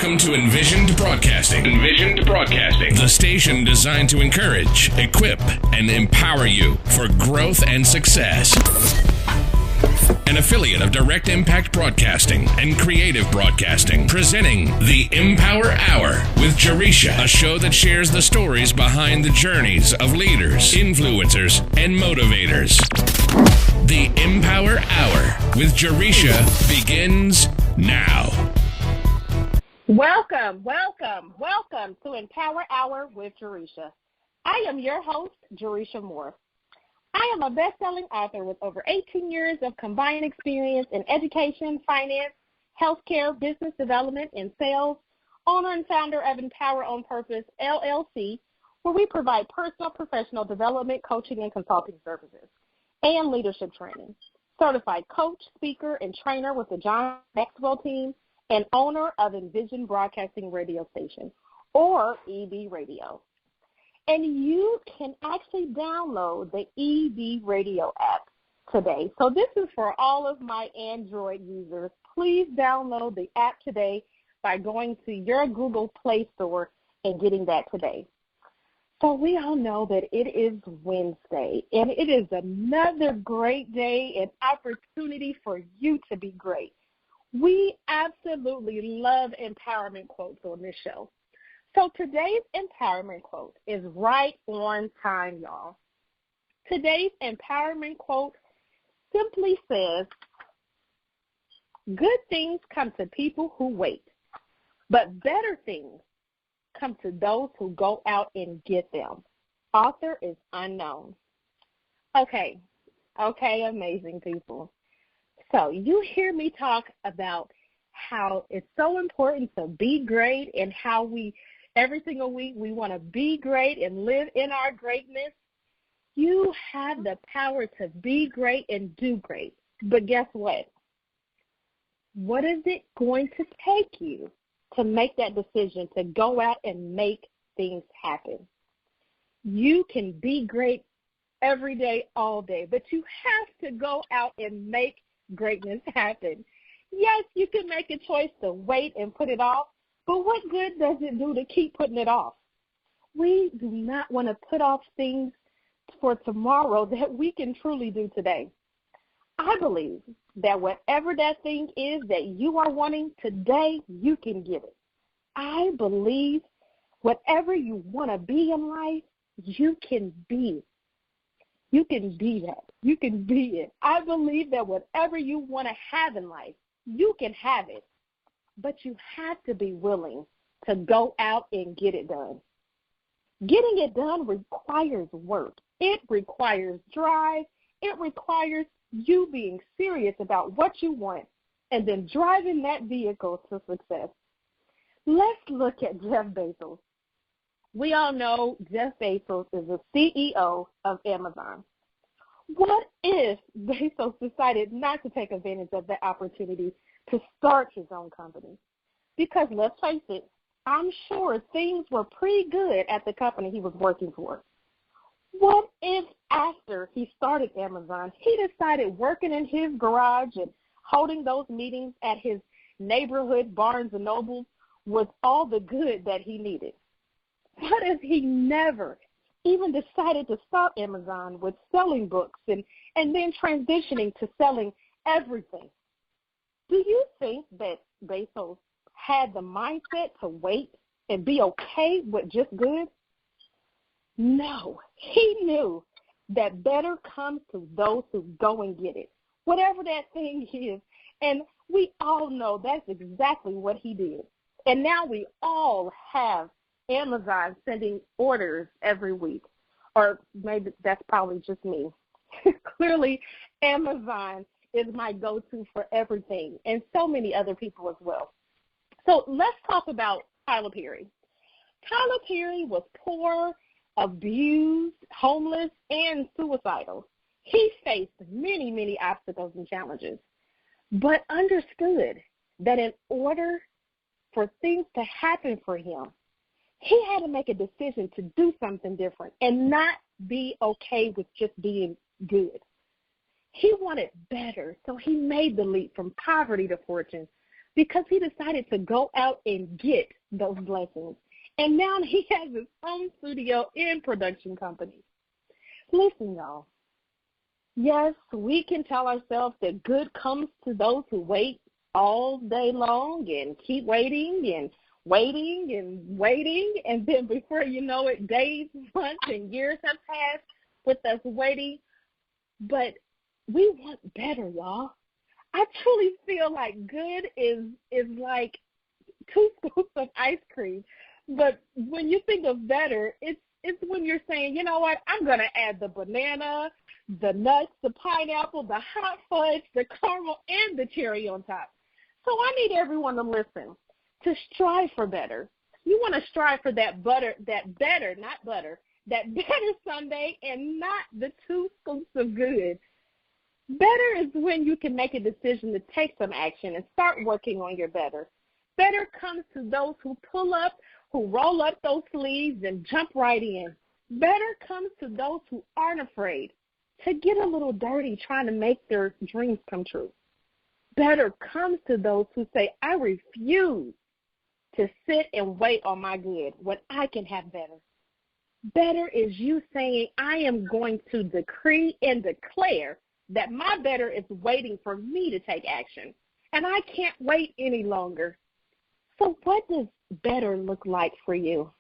Welcome to Envisioned Broadcasting. Envisioned Broadcasting, the station designed to encourage, equip, and empower you for growth and success. An affiliate of Direct Impact Broadcasting and Creative Broadcasting, presenting the EmPower Hour with Jaresha, a show that shares the stories behind the journeys of leaders, influencers, and motivators. The EmPower Hour with Jaresha begins now. Welcome to EmPower Hour with Jaresha. I am your host, Jaresha Moore. I am a best-selling author with over 18 years of combined experience in education, finance, healthcare, business development, and sales, owner and founder of EmPower on Purpose, LLC, where we provide personal, professional development, coaching, and consulting services, and leadership training. Certified coach, speaker, and trainer with the John Maxwell team, and owner of Envisioned Broadcasting radio station, or EB Radio. And you can actually download the EB Radio app today. So this is for all of my Android users. Please download the app today by going to your Google Play Store and getting that today. So we all know that it is Wednesday, and it is another great day and opportunity for you to be great. We absolutely love empowerment quotes on this show. So today's empowerment quote is right on time, y'all. Today's empowerment quote simply says, "Good things come to people who wait, but better things come to those who go out and get them." Author is unknown. Okay, amazing people. So you hear me talk about how it's so important to be great and how every single week we want to be great and live in our greatness. You have the power to be great and do great. But guess what? What is it going to take you to make that decision to go out and make things happen? You can be great every day, all day, but you have to go out and make greatness happen. Yes, you can make a choice to wait and put it off, but what good does it do to keep putting it off? We do not want to put off things for tomorrow that we can truly do today. I believe that whatever that thing is that you are wanting today, you can get it. I believe whatever you want to be in life, you can be. You can be that. You can be it. I believe that whatever you want to have in life, you can have it. But you have to be willing to go out and get it done. Getting it done requires work. It requires drive. It requires you being serious about what you want and then driving that vehicle to success. Let's look at Jeff Bezos. We all know Jeff Bezos is the CEO of Amazon. What if Bezos decided not to take advantage of the opportunity to start his own company? Because let's face it, I'm sure things were pretty good at the company he was working for. What if after he started Amazon, he decided working in his garage and holding those meetings at his neighborhood Barnes & Noble was all the good that he needed? What if he never even decided to start Amazon with selling books and then transitioning to selling everything? Do you think that Bezos had the mindset to wait and be okay with just good? No. He knew that better comes to those who go and get it, whatever that thing is. And we all know that's exactly what he did. And now we all have Amazon sending orders every week. Or maybe that's probably just me. Clearly, Amazon is my go-to for everything, and so many other people as well. So let's talk about Tyler Perry. Tyler Perry was poor, abused, homeless, and suicidal. He faced many, many obstacles and challenges, but understood that in order for things to happen for him, he had to make a decision to do something different and not be okay with just being good. He wanted better, so he made the leap from poverty to fortune, because he decided to go out and get those blessings. And now he has his own studio and production company. Listen, y'all. Yes, we can tell ourselves that good comes to those who wait all day long and keep waiting and waiting and waiting. And then before you know it, days, months, and years have passed with us waiting. But we want better, y'all. I truly feel like good is like 2 scoops of ice cream. But when you think of better, it's when you're saying, you know what, I'm going to add the banana, the nuts, the pineapple, the hot fudge, the caramel, and the cherry on top. So I need everyone to listen, to strive for better. You want to strive for that better Sunday and not the 2 scoops of good. Better is when you can make a decision to take some action and start working on your better. Better comes to those who pull up, who roll up those sleeves and jump right in. Better comes to those who aren't afraid to get a little dirty trying to make their dreams come true. Better comes to those who say, I refuse to sit and wait on my good when I can have better. Better is you saying, I am going to decree and declare that my better is waiting for me to take action, and I can't wait any longer. So what does better look like for you?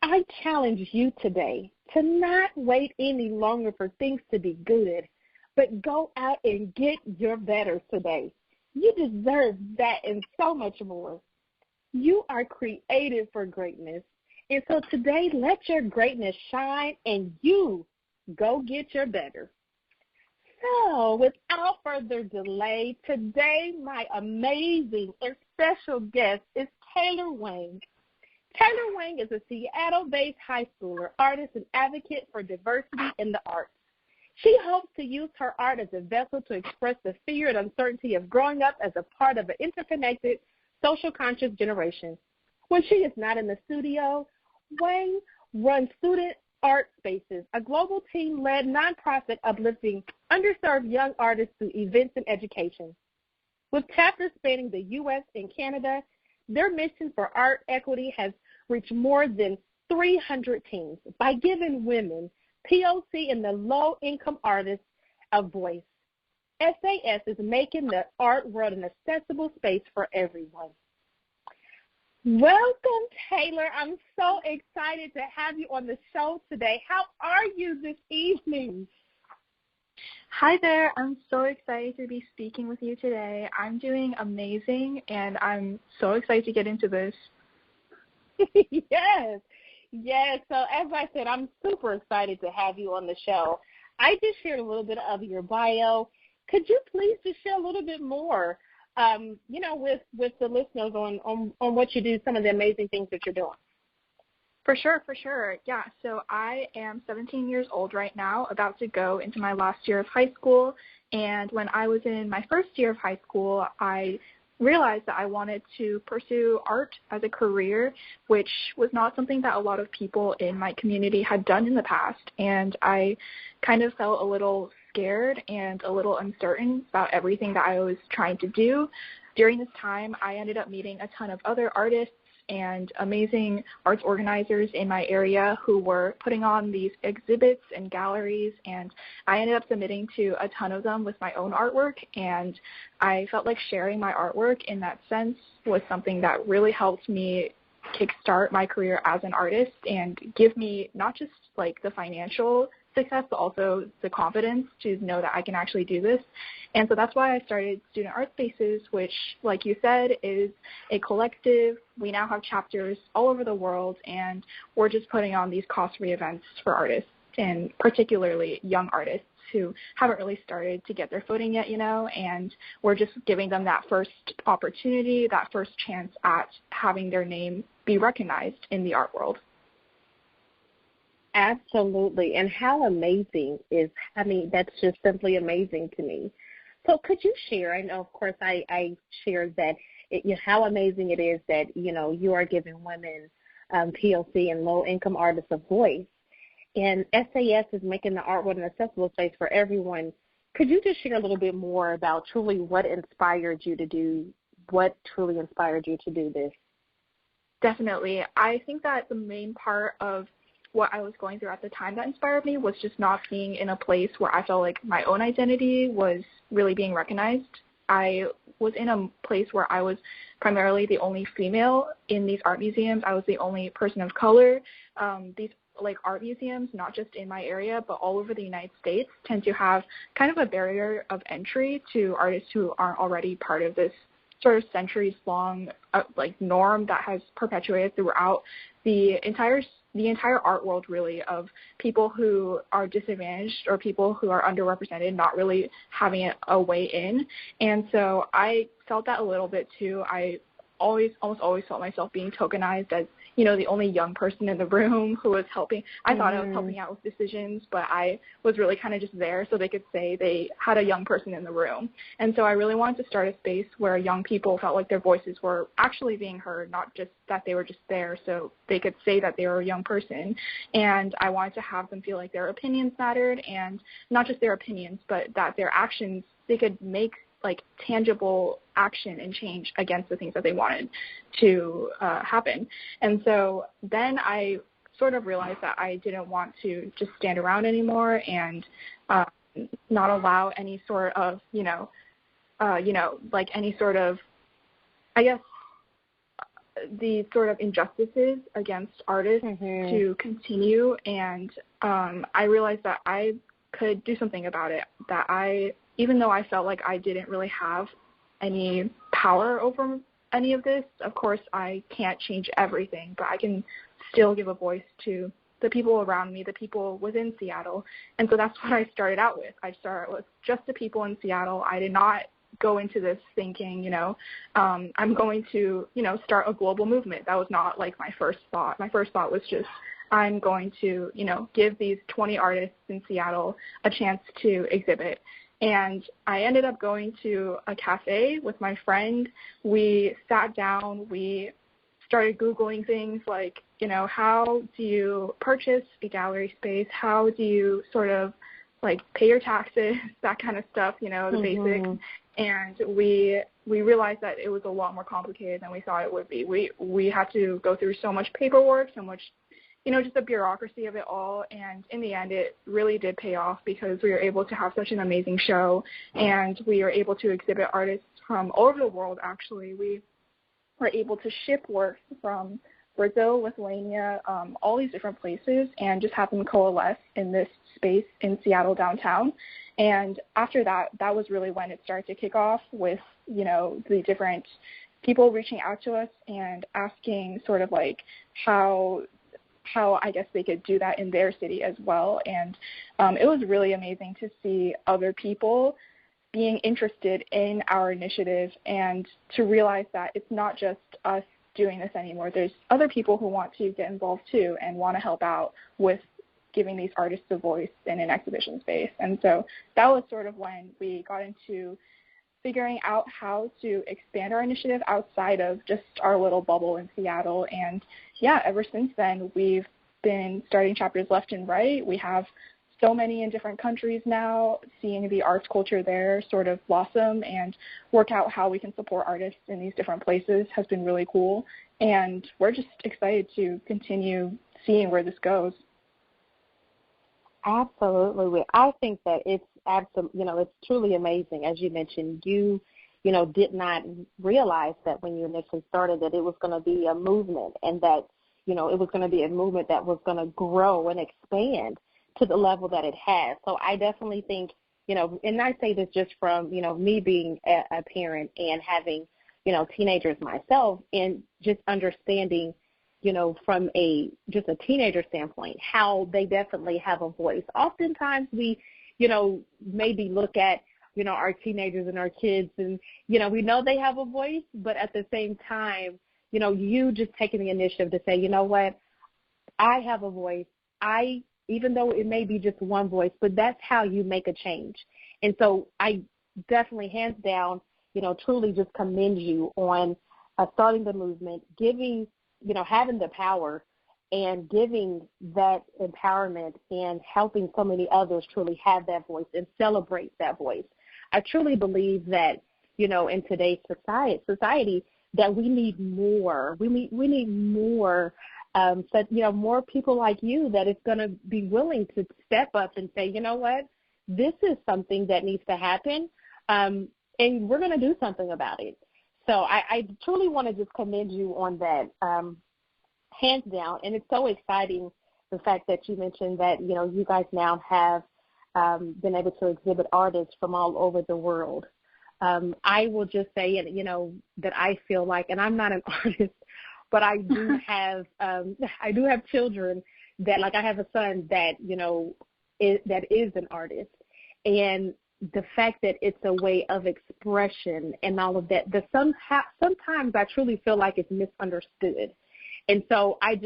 I challenge you today to not wait any longer for things to be good, but go out and get your better today. You deserve that and so much more. You are created for greatness. And so today, let your greatness shine and you go get your better. So without further delay, today my amazing and special guest is Taylor Wang. Taylor Wang is a Seattle-based high schooler, artist, and advocate for diversity in the arts. She hopes to use her art as a vessel to express the fear and uncertainty of growing up as a part of an interconnected, social conscious generation. When she is not in the studio, Wang runs Student Art Spaces, a global team-led nonprofit uplifting underserved young artists through events and education. With chapters spanning the U.S. and Canada, their mission for art equity has reached more than 300 teams by giving women, POC, and the low-income artists a voice. SAS is making the art world an accessible space for everyone. Welcome, Taylor. I'm so excited to have you on the show today. How are you this evening? Hi there. I'm so excited to be speaking with you today. I'm doing amazing, and I'm so excited to get into this. Yes. So as I said, I'm super excited to have you on the show. I just shared a little bit of your bio. Could you please just share a little bit more, with the listeners on what you do, some of the amazing things that you're doing? For sure. Yeah, so I am 17 years old right now, about to go into my last year of high school. And when I was in my first year of high school, I realized that I wanted to pursue art as a career, which was not something that a lot of people in my community had done in the past. And I kind of felt a little scared and a little uncertain about everything that I was trying to do. During this time, I ended up meeting a ton of other artists and amazing arts organizers in my area who were putting on these exhibits and galleries, and I ended up submitting to a ton of them with my own artwork, and I felt like sharing my artwork in that sense was something that really helped me kickstart my career as an artist and give me not just like the financial success, but also the confidence to know that I can actually do this. And so that's why I started Student Art Spaces, which, like you said, is a collective. We now have chapters all over the world, and we're just putting on these cost-free events for artists, and particularly young artists who haven't really started to get their footing yet, and we're just giving them that first opportunity, that first chance at having their name be recognized in the art world. Absolutely. And how amazing that's just simply amazing to me. So could you share, I know, of course, I shared that, how amazing it is that, you are giving women, POC and low-income artists a voice. And SAS is making the art world an accessible space for everyone. Could you just share a little bit more about truly what inspired you to do what truly inspired you to do this? Definitely. I think that the main part of what I was going through at the time that inspired me was just not being in a place where I felt like my own identity was really being recognized. I was in a place where I was primarily the only female in these art museums. I was the only person of color. These art museums, not just in my area, but all over the United States, tend to have kind of a barrier of entry to artists who aren't already part of this sort of centuries-long norm that has perpetuated throughout the entire art world, really, of people who are disadvantaged or people who are underrepresented not really having a way in. And so I felt that a little bit too. I almost always felt myself being tokenized as, the only young person in the room who was helping. I thought I was helping out with decisions, but I was really kind of just there so they could say they had a young person in the room. And so I really wanted to start a space where young people felt like their voices were actually being heard, not just that they were just there so they could say that they were a young person. And I wanted to have them feel like their opinions mattered, and not just their opinions, but that their actions, they could make tangible action and change against the things that they wanted to happen. And so then I sort of realized that I didn't want to just stand around anymore and not allow any sort of, any sort of, I guess, the sort of injustices against artists to continue. And I realized that I could do something about it, that even though I felt like I didn't really have any power over any of this, of course I can't change everything, but I can still give a voice to the people around me, the people within Seattle. And so that's what I started out with. I started with just the people in Seattle. I did not go into this thinking, I'm going to, start a global movement. That was not my first thought. My first thought was just, I'm going to, give these 20 artists in Seattle a chance to exhibit. And I ended up going to a cafe with my friend. We sat down. We started Googling things like, how do you purchase a gallery space? How do you sort of pay your taxes, that kind of stuff, the basics. And we realized that it was a lot more complicated than we thought it would be. We had to go through so much paperwork, so much just the bureaucracy of it all. And in the end, it really did pay off because we were able to have such an amazing show, and we were able to exhibit artists from all over the world, actually. We were able to ship work from Brazil, Lithuania, all these different places, and just have them coalesce in this space in Seattle downtown. And after that, that was really when it started to kick off with, the different people reaching out to us and asking sort of how I guess they could do that in their city as well. And it was really amazing to see other people being interested in our initiative and to realize that it's not just us doing this anymore. There's other people who want to get involved too and want to help out with giving these artists a voice in an exhibition space. And so that was sort of when we got into figuring out how to expand our initiative outside of just our little bubble in Seattle. And yeah, ever since then, we've been starting chapters left and right. We have so many in different countries now, seeing the arts culture there sort of blossom and work out how we can support artists in these different places has been really cool. And we're just excited to continue seeing where this goes. Absolutely. I think that it's it's truly amazing. As you mentioned, you did not realize that when you initially started that it was going to be a movement, and that, it was going to be a movement that was going to grow and expand to the level that it has. So I definitely think, and I say this just from, me being a parent and having, teenagers myself, and just understanding, from just a teenager standpoint, how they definitely have a voice. Oftentimes we, maybe look at, our teenagers and our kids and, we know they have a voice, but at the same time, you just taking the initiative to say, you know what, I have a voice. Even though it may be just one voice, but that's how you make a change. And so I definitely, hands down, truly just commend you on starting the movement, giving, having the power and giving that empowerment and helping so many others truly have that voice and celebrate that voice. I truly believe that, in today's society, that we need more. We need more, more people like you that is going to be willing to step up and say, you know what, this is something that needs to happen, and we're going to do something about it. So I truly want to just commend you on that, hands down. And it's so exciting, the fact that you mentioned that, you guys now have been able to exhibit artists from all over the world. I will just say, that I feel like, and I'm not an artist, but I do have children that, like, I have a son that, that is an artist. And the fact that it's a way of expression and all of that, sometimes I truly feel like it's misunderstood. And so I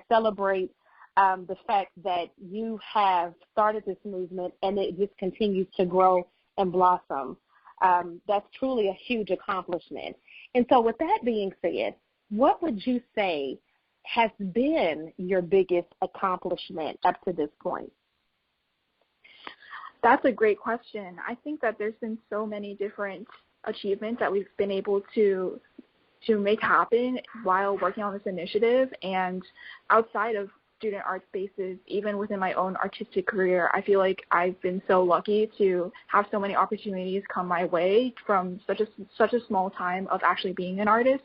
celebrate the fact that you have started this movement and it just continues to grow and blossom. That's truly a huge accomplishment. And so with that being said, what would you say has been your biggest accomplishment up to this point? That's a great question. I think that there's been so many different achievements that we've been able to make happen while working on this initiative. And outside of student art spaces, even within my own artistic career, I feel like I've been so lucky to have so many opportunities come my way from such a small time of actually being an artist.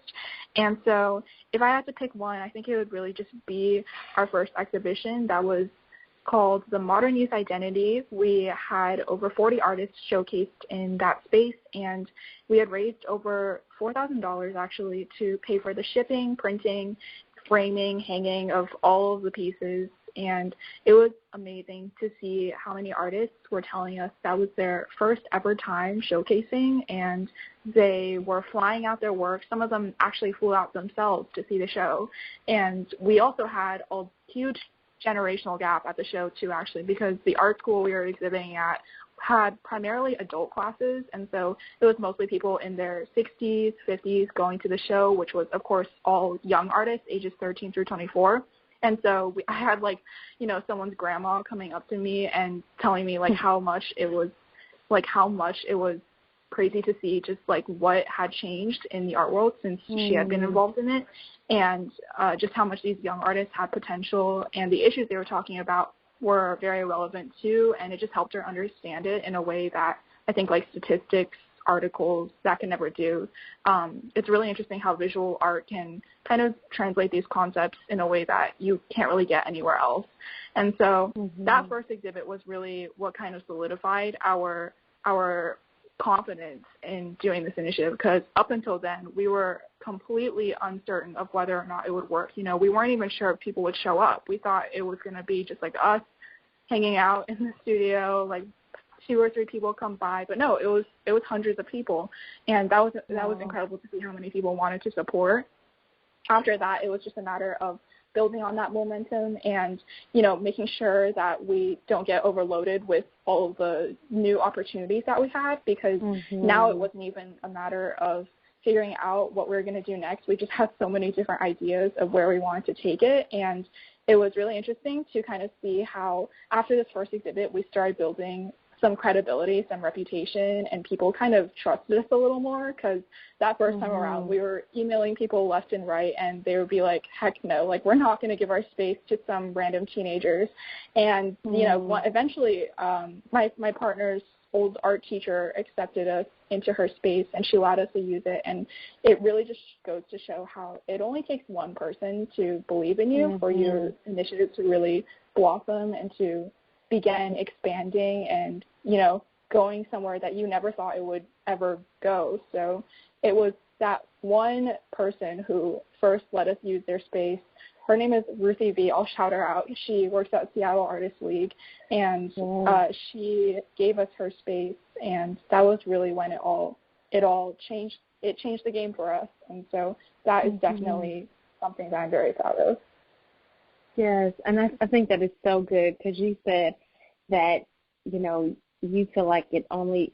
And so if I had to pick one, I think it would really just be our first exhibition that was called The Modern Youth Identity. We had over 40 artists showcased in that space, and we had raised over $4,000 actually to pay for the shipping, printing, framing, hanging of all of the pieces. And it was amazing to see how many artists were telling us that was their first ever time showcasing, and they were flying out their work. Some of them actually flew out themselves to see the show. And we also had a huge generational gap at the show too, actually, because the art school we were exhibiting at had primarily adult classes, and so it was mostly people in their 60s, 50s going to the show, which was, of course, all young artists, ages 13 through 24. And so I had, someone's grandma coming up to me and telling me, how much it was crazy to see just, what had changed in the art world since she had been involved in it, and just how much these young artists had potential, and the issues they were talking about were very relevant too, and it just helped her understand it in a way that I think statistics, articles, that can never do. It's really interesting how visual art can kind of translate these concepts in a way that you can't really get anywhere else. And so that first exhibit was really what kind of solidified our confidence in doing this initiative, because up until then we were completely uncertain of whether or not it would work. We weren't even sure if people would show up. We thought it was going to be just like us hanging out in the studio, 2 or 3 people come by, but no, it was hundreds of people, and that was incredible to see how many people wanted to support. After that, it was just a matter of building on that momentum and, making sure that we don't get overloaded with all of the new opportunities that we had, because now it wasn't even a matter of figuring out what we were going to do next. We just had so many different ideas of where we wanted to take it, and it was really interesting to kind of see how after this first exhibit we started building some credibility, some reputation, and people kind of trusted us a little more, because that first time around we were emailing people left and right, and they would be like, heck no, we're not going to give our space to some random teenagers. And eventually my partner's old art teacher accepted us into her space, and she allowed us to use it. And it really just goes to show how it only takes one person to believe in you for your initiative to really blossom and to begin expanding and, going somewhere that you never thought it would ever go. So it was that one person who first let us use their space. Her name is Ruthie V. I'll shout her out. She works at Seattle Artists League, and she gave us her space, and that was really when it all changed. It changed the game for us, and so that is definitely something that I'm very proud of. Yes, and I think that is so good, because you said that, you feel like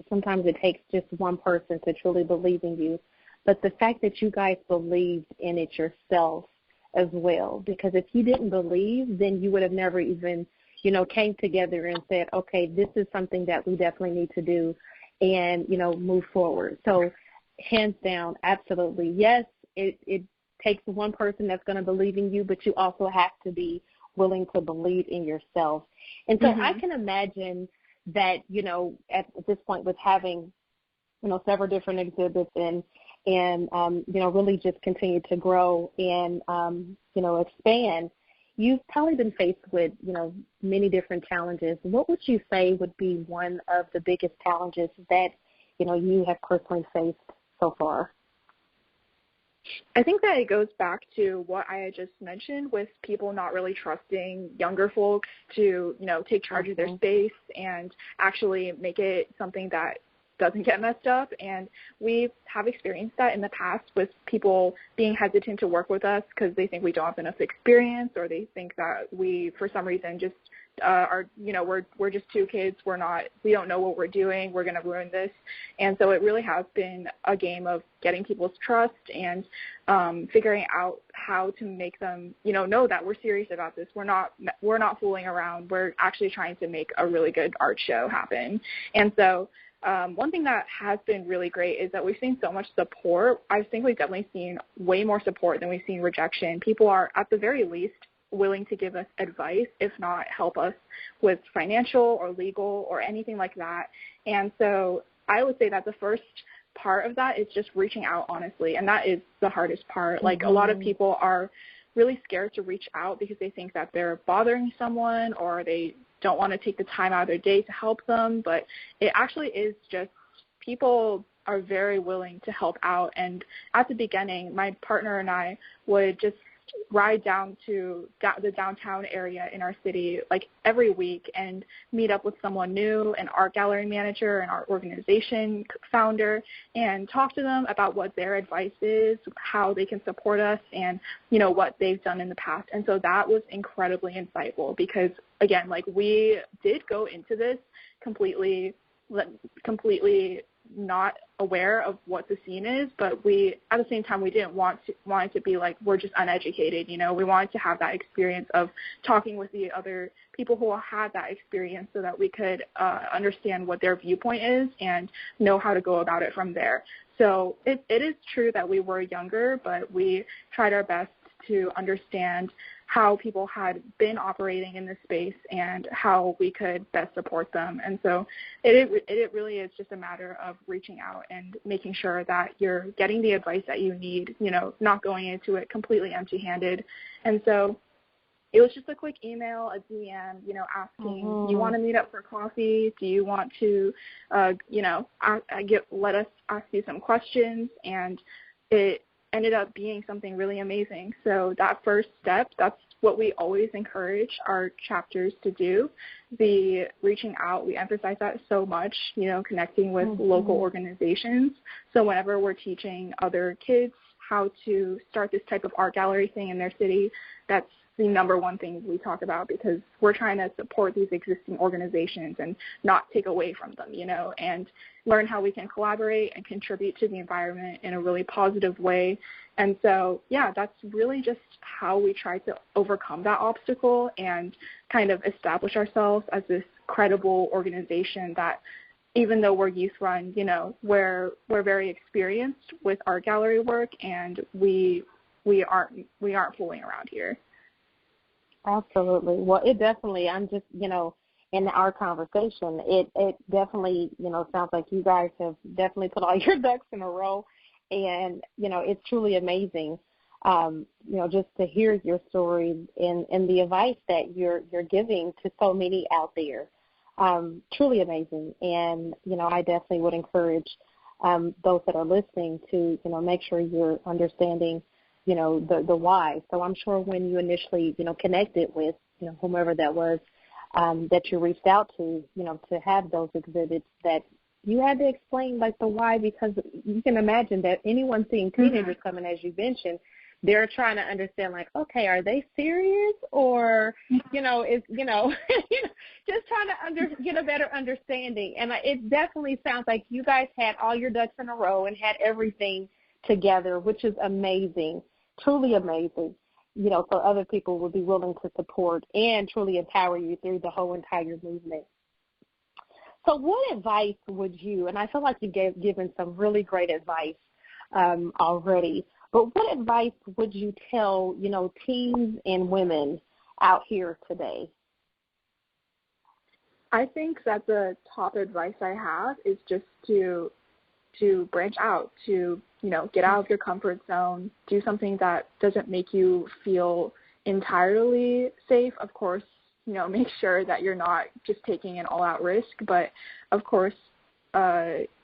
sometimes it takes just one person to truly believe in you. But the fact that you guys believed in it yourself as well, because if you didn't believe, then you would have never even, came together and said, okay, this is something that we definitely need to do. and, move forward. So hands down, absolutely. Yes, it takes one person that's going to believe in you, but you also have to be willing to believe in yourself. And so I can imagine that, at this point with having, several different exhibits and really just continue to grow and, expand, you've probably been faced with, many different challenges. What would you say would be one of the biggest challenges that, you have personally faced so far? I think that it goes back to what I had just mentioned with people not really trusting younger folks to, take charge of their space and actually make it something that doesn't get messed up. And we have experienced that in the past with people being hesitant to work with us because they think we don't have enough experience, or they think that we, for some reason, just we're just two kids. We don't know what we're doing. We're going to ruin this. And so it really has been a game of getting people's trust and figuring out how to make them, know that we're serious about this. We're not fooling around. We're actually trying to make a really good art show happen. And so one thing that has been really great is that we've seen so much support. I think we've definitely seen way more support than we've seen rejection. People are, at the very least, willing to give us advice, if not help us with financial or legal or anything like that. And so I would say that the first part of that is just reaching out honestly, and that is the hardest part. Like, a lot of people are really scared to reach out because they think that they're bothering someone, or they don't want to take the time out of their day to help them, but it actually is just people are very willing to help out. And at the beginning, my partner and I would just ride down to the downtown area in our city like every week and meet up with someone new, an art gallery manager, an art organization founder, and talk to them about what their advice is, how they can support us, and what they've done in the past. And so that was incredibly insightful because, again, like, we did go into this completely not aware of what the scene is, but we, at the same time, we didn't want it to be like we're just uneducated. We wanted to have that experience of talking with the other people who had that experience so that we could understand what their viewpoint is and know how to go about it from there. So it is true that we were younger, but we tried our best to understand how people had been operating in this space and how we could best support them. And so it really is just a matter of reaching out and making sure that you're getting the advice that you need, not going into it completely empty-handed. And so it was just a quick email, a DM, asking, do you want to meet up for coffee? Do you want to, let us ask you some questions? And it ended up being something really amazing. So that first step, that's what we always encourage our chapters to do. The reaching out, we emphasize that so much, connecting with local organizations. So whenever we're teaching other kids how to start this type of art gallery thing in their city, that's the number one thing we talk about, because we're trying to support these existing organizations and not take away from them, and learn how we can collaborate and contribute to the environment in a really positive way. And so, yeah, that's really just how we try to overcome that obstacle and kind of establish ourselves as this credible organization that, even though we're youth-run, we're very experienced with art gallery work, and we aren't fooling around here. Absolutely. Well, it definitely, I'm just, in our conversation, it definitely, sounds like you guys have definitely put all your ducks in a row, and, it's truly amazing, just to hear your story and the advice that you're giving to so many out there. Truly amazing. And, I definitely would encourage those that are listening to, make sure you're understanding the why. So I'm sure when you initially, connected with, whomever that was, that you reached out to, to have those exhibits, that you had to explain, like, the why, because you can imagine that anyone seeing teenagers coming, as you mentioned, they're trying to understand, like, okay, are they serious, or, is, just trying to get a better understanding. And it definitely sounds like you guys had all your ducks in a row and had everything together, which is amazing. Truly amazing, so other people will be willing to support and truly empower you through the whole entire movement. So what advice would you, and I feel like you've given some really great advice already, but what advice would you tell, teens and women out here today? I think that the top advice I have is just to branch out, to, get out of your comfort zone, do something that doesn't make you feel entirely safe. Of course, make sure that you're not just taking an all-out risk, but of course,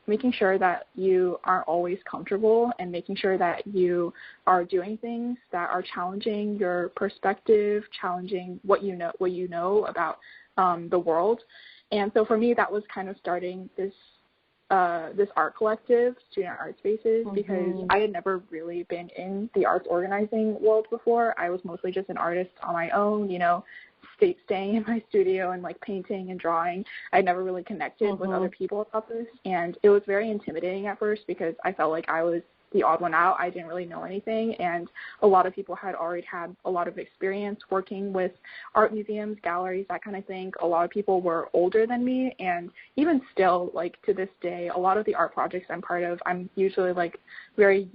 making sure that you aren't always comfortable and making sure that you are doing things that are challenging your perspective, challenging what you know about the world. And so for me, that was kind of starting this art collective, Student Art Spaces, because I had never really been in the arts organizing world before. I was mostly just an artist on my own, staying in my studio and like painting and drawing. I never really connected with other people about this, and it was very intimidating at first because I felt like I was the odd one out. I didn't really know anything, and a lot of people had already had a lot of experience working with art museums, galleries, that kind of thing. A lot of people were older than me, and even still, like to this day, a lot of the art projects I'm part of, I'm usually like very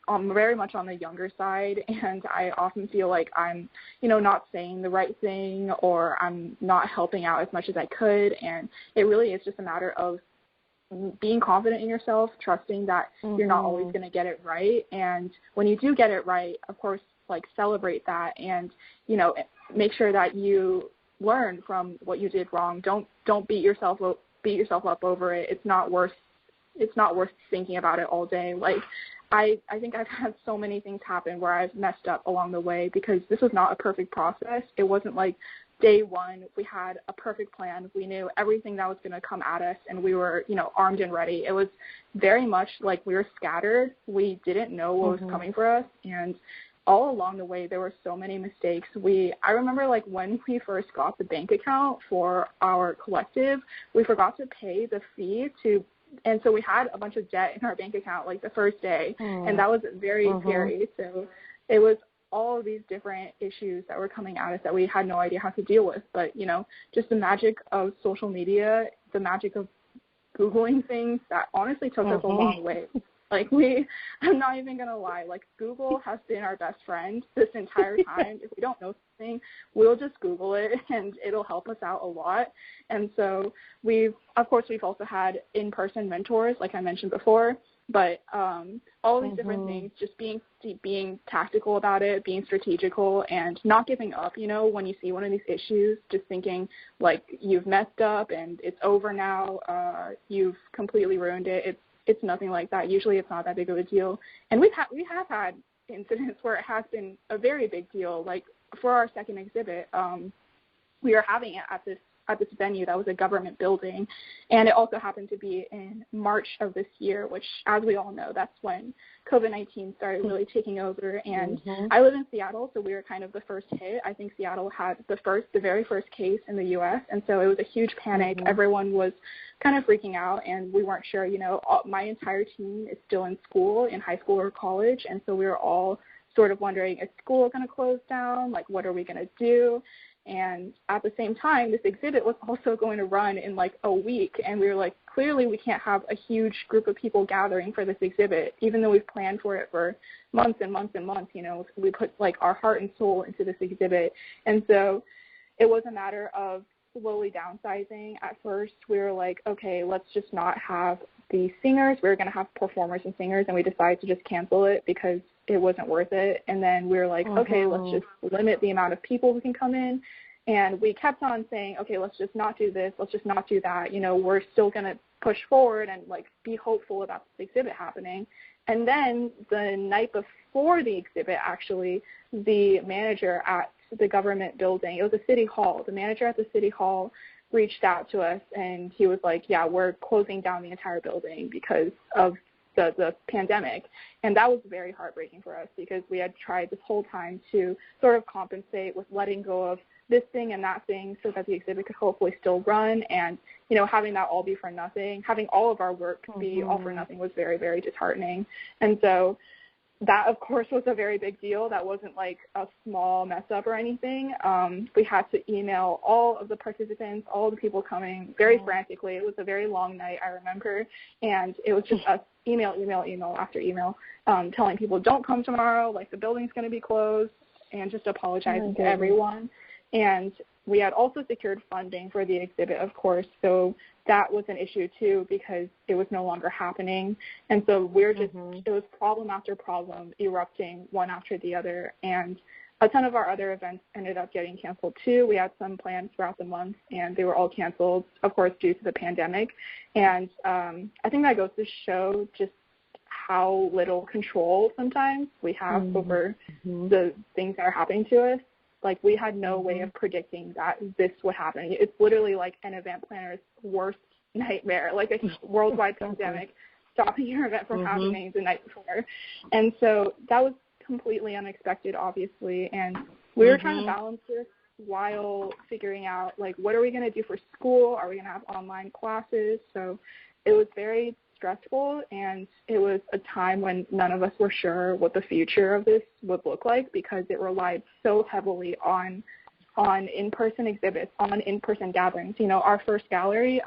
much on the younger side, and I often feel like I'm, not saying the right thing, or I'm not helping out as much as I could, and it really is just a matter of being confident in yourself, trusting that you're not always going to get it right, and when you do get it right, of course, like celebrate that, and make sure that you learn from what you did wrong. Don't beat yourself up over it. It's not worth thinking about it all day. Like I think I've had so many things happen where I've messed up along the way because this was not a perfect process. It wasn't like day one we had a perfect plan. We knew everything that was going to come at us, and we were, armed and ready. It was very much like we were scattered. We didn't know what was coming for us, and all along the way there were so many mistakes. I remember like when we first got the bank account for our collective, we forgot to pay the fee and so we had a bunch of debt in our bank account like the first day, and that was very scary. So it was all of these different issues that were coming at us that we had no idea how to deal with. But, just the magic of social media, the magic of Googling things, that honestly took us a long way. Like I'm not even going to lie, like Google has been our best friend this entire time. If we don't know something, we'll just Google it and it'll help us out a lot. And so we've also had in-person mentors, like I mentioned before, but all of these different things, just being tactical about it, being strategical, and not giving up, when you see one of these issues, just thinking like you've messed up and it's over now, you've completely ruined it. It's nothing like that. Usually it's not that big of a deal. And we have had incidents where it has been a very big deal. Like for our second exhibit, we were having it at this venue that was a government building, and it also happened to be in March of this year, which, as we all know, that's when COVID-19 started really taking over. And I live in Seattle, so we were kind of the first hit. I think Seattle had the very first case in the U.S., and so it was a huge panic. Everyone was kind of freaking out, and we weren't sure. My entire team is still in school, in high school or college, and so we were all sort of wondering, is school going to close down? Like, what are we going to do? And at the same time, this exhibit was also going to run in like a week. And we were like, clearly we can't have a huge group of people gathering for this exhibit, even though we've planned for it for months and months and months. We put like our heart and soul into this exhibit. And so it was a matter of slowly downsizing. At first, we were like, okay, let's just not have the singers. We were going to have performers and singers, and we decided to just cancel it because it wasn't worth it. And then we were like, okay, let's just limit the amount of people who can come in. And we kept on saying, okay, let's just not do this. Let's just not do that. We're still going to push forward and like be hopeful about this exhibit happening. And then the night before the exhibit, actually, the manager at the government building, it was a city hall, the manager at the city hall reached out to us, and he was like, yeah, we're closing down the entire building because of the pandemic. And that was very heartbreaking for us because we had tried this whole time to sort of compensate with letting go of this thing and that thing so that the exhibit could hopefully still run. And, having that all be for nothing, having all of our work be all for nothing was very, very disheartening. And so that, of course, was a very big deal. That wasn't like a small mess up or anything. We had to email all of the participants, all the people coming very frantically. It was a very long night, I remember, and it was just us email after email, telling people don't come tomorrow, like the building's going to be closed, and just apologizing to everyone. And we had also secured funding for the exhibit, of course, so that was an issue too because it was no longer happening. And so we're just, it was problem after problem erupting one after the other. And a ton of our other events ended up getting canceled too. We had some plans throughout the month and they were all canceled, of course, due to the pandemic. And I think that goes to show just how little control sometimes we have over the things that are happening to us. Like, we had no way of predicting that this would happen. It's literally like an event planner's worst nightmare, like a worldwide pandemic stopping your event from happening the night before. And so that was completely unexpected, obviously. And we were trying to balance this while figuring out, like, what are we going to do for school? Are we going to have online classes? So it was very stressful, and it was a time when none of us were sure what the future of this would look like because it relied so heavily on in-person exhibits, on in-person gatherings. You know, our first gallery,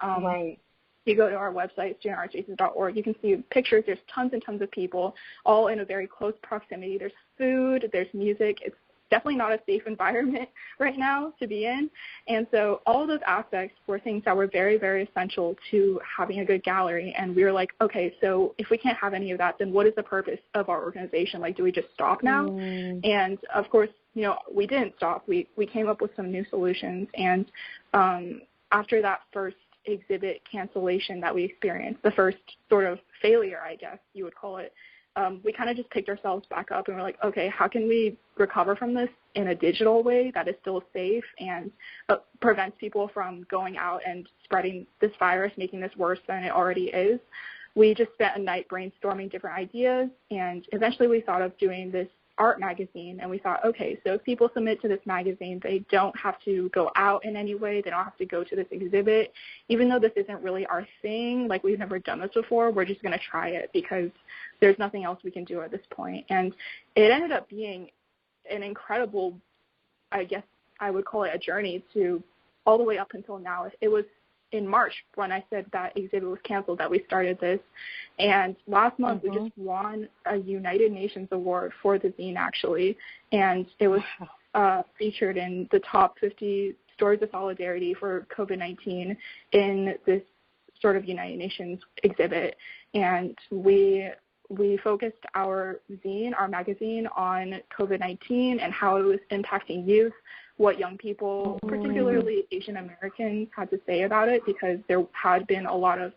you go to our website, studentartchases.org, you can see pictures. There's tons and tons of people, all in a very close proximity. There's food, there's music. It's definitely not a safe environment right now to be in. And so all of those aspects were things that were very, very essential to having a good gallery. And we were like, okay, so if we can't have any of that, then what is the purpose of our organization? Like, do we just stop now? And of course, you know, we didn't stop. We came up with some new solutions. And after that first exhibit cancellation that we experienced, the first sort of failure, I guess you would call it, we kind of just picked ourselves back up and we're like, okay, how can we recover from this in a digital way that is still safe and prevents people from going out and spreading this virus, making this worse than it already is? We just spent a night brainstorming different ideas, and eventually we thought of doing this art magazine, and we thought, okay, so if people submit to this magazine, they don't have to go out in any way, they don't have to go to this exhibit. Even though this isn't really our thing, like, we've never done this before, we're just going to try it because there's nothing else we can do at this point. And it ended up being an incredible, I guess I would call it a journey to all the way up until now. It was in March when I said that exhibit was canceled that we started this. And last month we just won a United Nations award for the zine, actually. And it was featured in the top 50 stories of solidarity for COVID-19 in this sort of United Nations exhibit. And we focused our zine, our magazine, on COVID-19 and how it was impacting youth, what young people, particularly Asian Americans, had to say about it, because there has been a lot of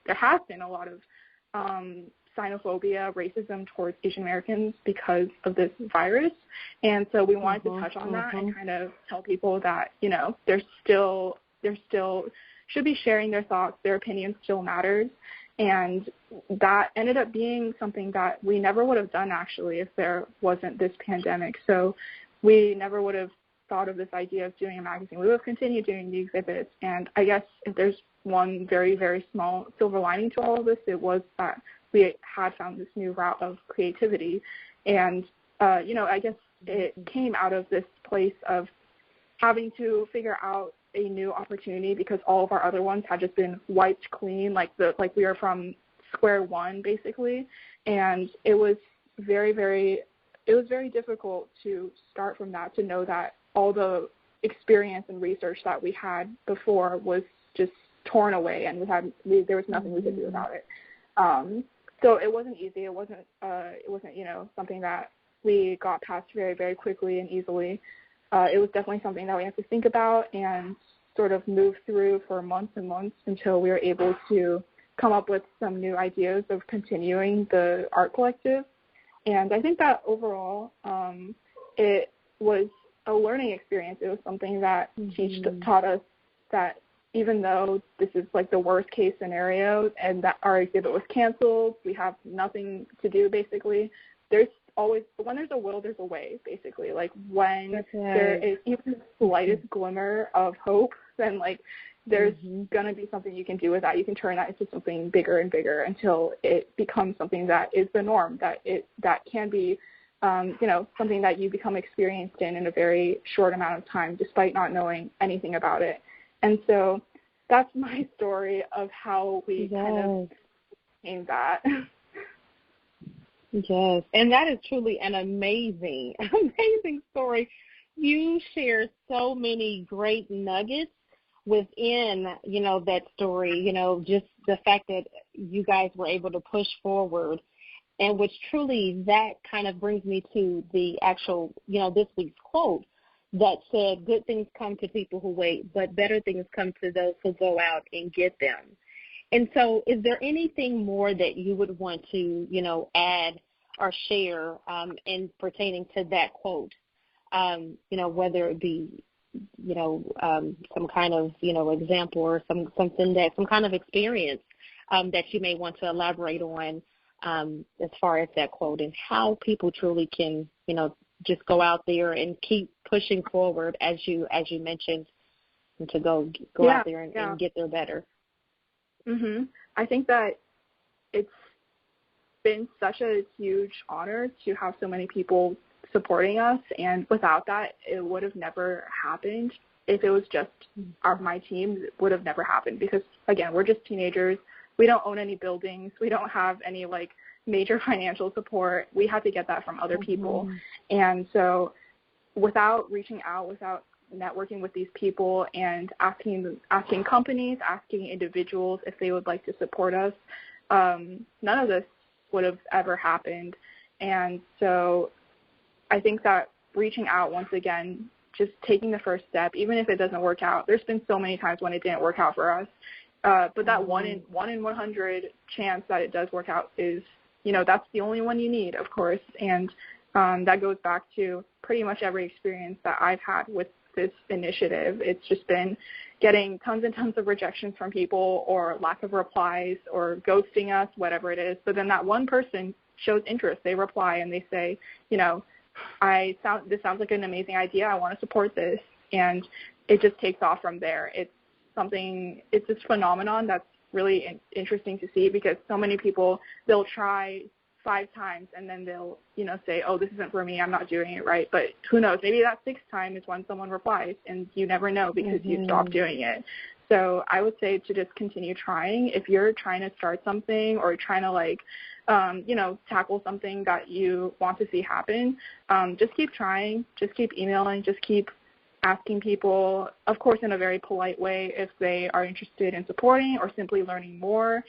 xenophobia, racism towards Asian Americans because of this virus. And so we wanted to touch on that and kind of tell people that, you know, they're still should be sharing their thoughts, their opinion still matters. And that ended up being something that we never would have done, actually, if there wasn't this pandemic. So we never would have thought of this idea of doing a magazine. We would have continued doing the exhibits. And I guess if there's one very, very small silver lining to all of this, it was that we had found this new route of creativity. And, you know, I guess it came out of this place of having to figure out a new opportunity because all of our other ones had just been wiped clean, like we are from square one, basically. And it was very, very difficult to start from that, to know that all the experience and research that we had before was just torn away, and there was nothing we could do about it. So it wasn't easy. It wasn't you know, something that we got past very, very quickly and easily. It was definitely something that we had to think about and sort of move through for months and months until we were able to come up with some new ideas of continuing the art collective. And I think that overall, it was a learning experience. It was something that taught us that even though this is like the worst case scenario and that our exhibit was canceled, we have nothing to do, basically, there's always, when there's a will, there's a way, basically. Like, when there is even the slightest glimmer of hope, then, like, there's going to be something you can do with that. You can turn that into something bigger and bigger until it becomes something that is the norm, that can be something that you become experienced in a very short amount of time, despite not knowing anything about it. And so that's my story of how we kind of became that. Yes, and that is truly an amazing, amazing story. You share so many great nuggets within, that story, just the fact that you guys were able to push forward, and which truly that kind of brings me to the actual, this week's quote that said, good things come to people who wait, but better things come to those who go out and get them. And so is there anything more that you would want to, add or share in pertaining to that quote, whether it be, some kind of, example or some kind of experience that you may want to elaborate on as far as that quote and how people truly can, just go out there and keep pushing forward as you mentioned, and to go out there and get there better. I think that it's been such a huge honor to have so many people supporting us, and without that, it would have never happened. If it was just my team, it would have never happened because, again, we're just teenagers. We don't own any buildings. We don't have any, major financial support. We had to get that from other people. And so without reaching out, without networking with these people and asking companies, asking individuals if they would like to support us, none of this would have ever happened. And so I think that reaching out once again, just taking the first step, even if it doesn't work out. There's been so many times when it didn't work out for us, but that one in 100 chance that it does work out is, that's the only one you need, of course. And that goes back to pretty much every experience that I've had with this initiative. It's just been getting tons and tons of rejections from people or lack of replies or ghosting us, whatever it is. But then that one person shows interest. They reply and they say, this sounds like an amazing idea. I want to support this. And it just takes off from there. It's this phenomenon that's really interesting to see because so many people, they'll try 5 times and then they'll, say, oh, this isn't for me. I'm not doing it right. But who knows? Maybe that 6th time is when someone replies and you never know because you stopped doing it. So I would say to just continue trying. If you're trying to start something or trying to tackle something that you want to see happen, just keep trying, just keep emailing, just keep asking people, of course, in a very polite way, if they are interested in supporting or simply learning more.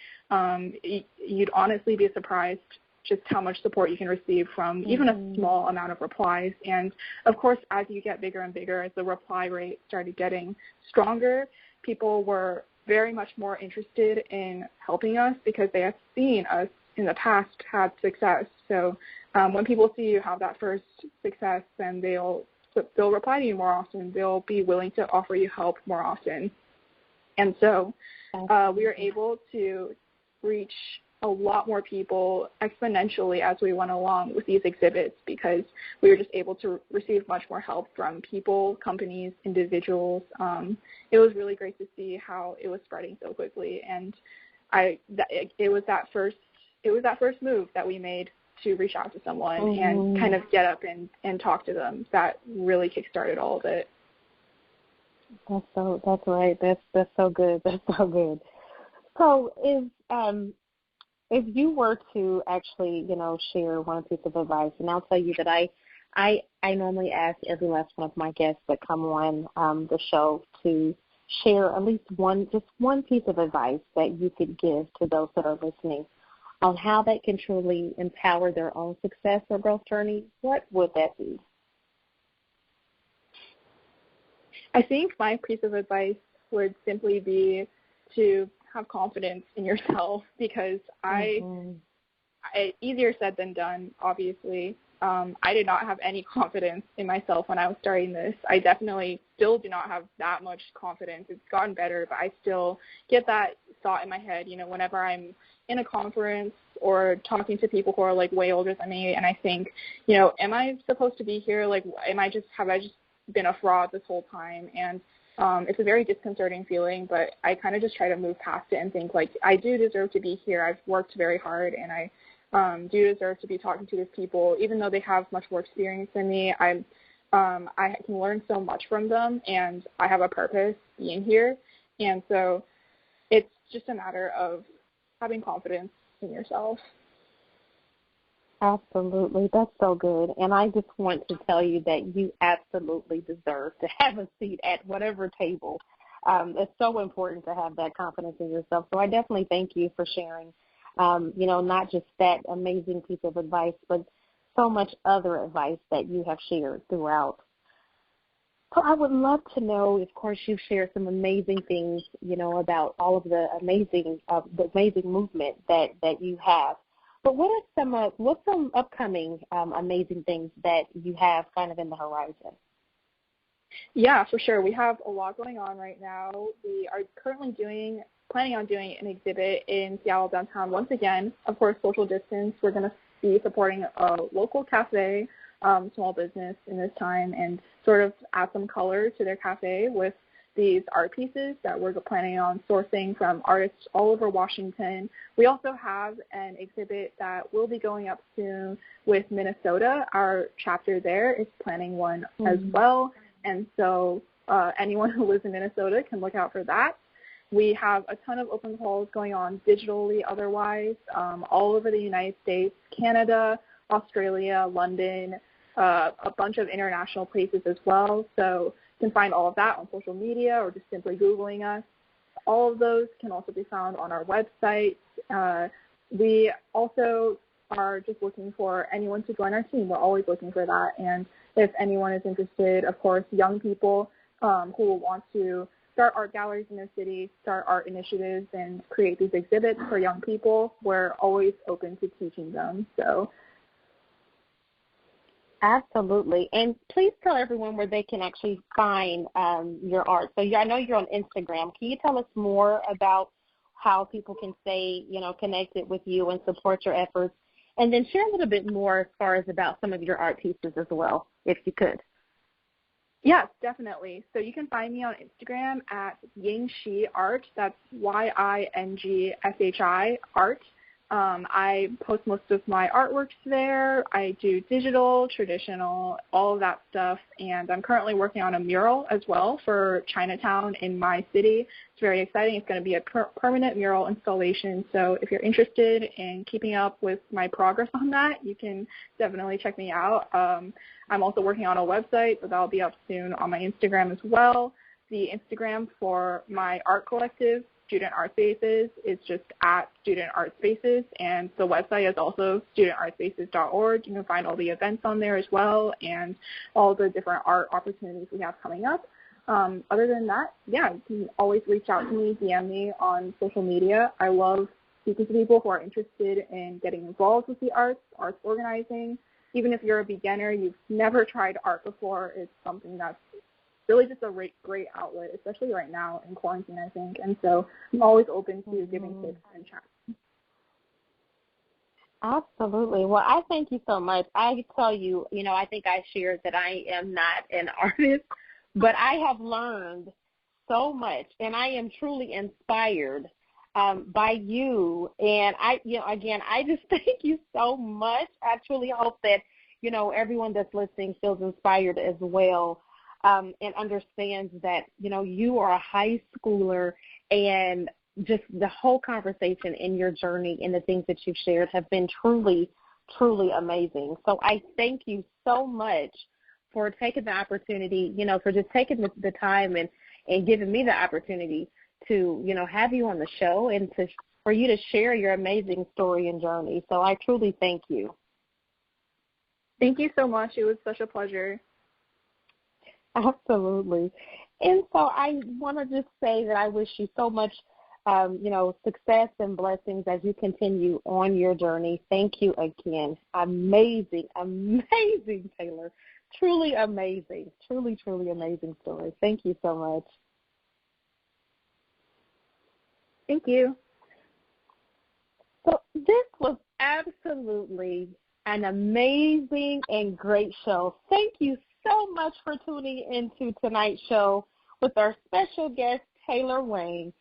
You'd honestly be surprised just how much support you can receive from even a small amount of replies. And, of course, as you get bigger and bigger, as the reply rate started getting stronger, people were very much more interested in helping us because they have seen us in the past have success. So when people see you have that first success, then they'll reply to you more often. They'll be willing to offer you help more often. And so we were able to reach a lot more people exponentially as we went along with these exhibits because we were just able to receive much more help from people, companies, individuals. It was really great to see how it was spreading so quickly. And it was that first move that we made to reach out to someone and kind of get up and talk to them that really kickstarted all of it. That's right. That's so good. That's so good. So if you were to actually, share one piece of advice, and I'll tell you that I normally ask every last one of my guests that come on the show to share at least one piece of advice that you could give to those that are listening on how they can truly empower their own success or growth journey. What would that be? I think my piece of advice would simply be to have confidence in yourself because easier said than done, obviously. I did not have any confidence in myself when I was starting this. I definitely still do not have that much confidence. It's gotten better, but I still get that thought in my head, whenever I'm in a conference or talking to people who are way older than me, and I think, am I supposed to be here? Have I just been a fraud this whole time? And it's a very disconcerting feeling, but I kind of just try to move past it and think I do deserve to be here. I've worked very hard and do deserve to be talking to these people. Even though they have much more experience than me, I can learn so much from them, and I have a purpose being here. And so it's just a matter of having confidence in yourself. Absolutely. That's so good. And I just want to tell you that you absolutely deserve to have a seat at whatever table. It's so important to have that confidence in yourself. So I definitely thank you for sharing, not just that amazing piece of advice, but so much other advice that you have shared throughout. So I would love to know, of course, you've shared some amazing things, about all of the amazing movement that you have. But what's some upcoming amazing things that you have kind of in the horizon? Yeah, for sure. We have a lot going on right now. We are currently planning on doing an exhibit in Seattle downtown once again. Of course, social distance. We're going to be supporting a local cafe, small business in this time, and sort of add some color to their cafe with these art pieces that we're planning on sourcing from artists all over Washington. We also have an exhibit that will be going up soon with Minnesota. Our chapter there is planning one as well. And so anyone who lives in Minnesota can look out for that. We have a ton of open calls going on digitally otherwise, all over the United States, Canada, Australia, London, a bunch of international places as well. So you can find all of that on social media or just simply Googling us. All of those can also be found on our website. We also are just looking for anyone to join our team. We're always looking for that. And if anyone is interested, of course, young people who will want to start art galleries in their city, start art initiatives, and create these exhibits for young people, we're always open to teaching them. So. Absolutely. And please tell everyone where they can actually find your art. So I know you're on Instagram. Can you tell us more about how people can stay, connected with you and support your efforts? And then share a little bit more as far as about some of your art pieces as well, if you could. Yes, definitely. So you can find me on Instagram at Yingshi Art. That's YINGSHI Art. I post most of my artworks there. I do digital, traditional, all of that stuff. And I'm currently working on a mural as well for Chinatown in my city. It's very exciting. It's going to be a permanent mural installation. So if you're interested in keeping up with my progress on that, you can definitely check me out. I'm also working on a website, so that'll be up soon on my Instagram as well. The Instagram for my art collective, Student Art Spaces, is just at Student Art Spaces, and the website is also studentartspaces.org. You can find all the events on there as well and all the different art opportunities we have coming up. Other than that, you can always reach out to me, DM me on social media. I love speaking to people who are interested in getting involved with the arts organizing. Even if you're a beginner, you've never tried art before, it's something that's really just a great outlet, especially right now in quarantine, I think. And so I'm always open to giving tips and chats. Absolutely. Well, I thank you so much. I tell you, I think I shared that I am not an artist, but I have learned so much, and I am truly inspired by you. And I just thank you so much. I truly hope that, everyone that's listening feels inspired as well. And understands that, you are a high schooler, and just the whole conversation in your journey and the things that you've shared have been truly, truly amazing. So I thank you so much for taking the opportunity, for just taking the time and giving me the opportunity to, have you on the show and for you to share your amazing story and journey. So I truly thank you. Thank you so much. It was such a pleasure. Absolutely. And so I want to just say that I wish you so much, success and blessings as you continue on your journey. Thank you again. Amazing, amazing, Taylor. Truly amazing. Truly, truly amazing story. Thank you so much. Thank you. So this was absolutely an amazing and great show. Thank you so much for tuning into tonight's show with our special guest, Taylor Wang.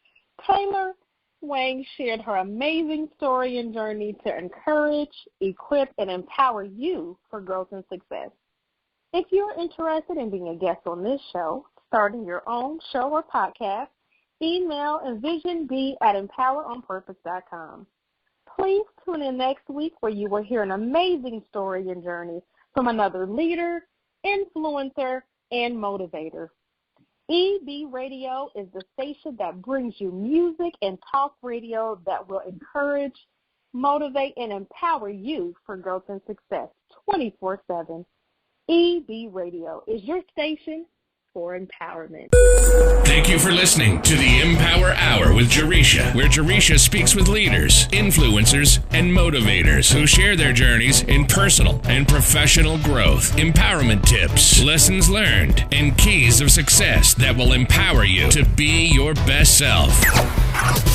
Taylor, Wang shared her amazing story and journey to encourage, equip, and empower you for growth and success. If you're interested in being a guest on this show, starting your own show or podcast, email envisionb@empoweronpurpose.com. Please tune in next week where you will hear an amazing story and journey from another leader, influencer, and motivator. EB Radio is the station that brings you music and talk radio that will encourage, motivate, and empower you for growth and success 24/7. EB Radio is your station for empowerment. Thank you for listening to the EmPower Hour with Jaresha, where Jaresha speaks with leaders, influencers, and motivators who share their journeys in personal and professional growth, empowerment tips, lessons learned, and keys of success that will empower you to be your best self.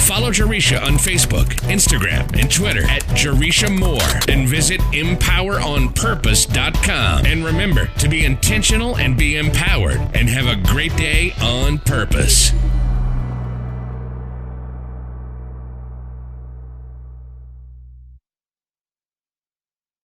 Follow Jaresha on Facebook, Instagram, and Twitter at Jaresha Moore, and visit EmPowerOnPurpose.com. And remember to be intentional and be empowered, and have a great day on purpose.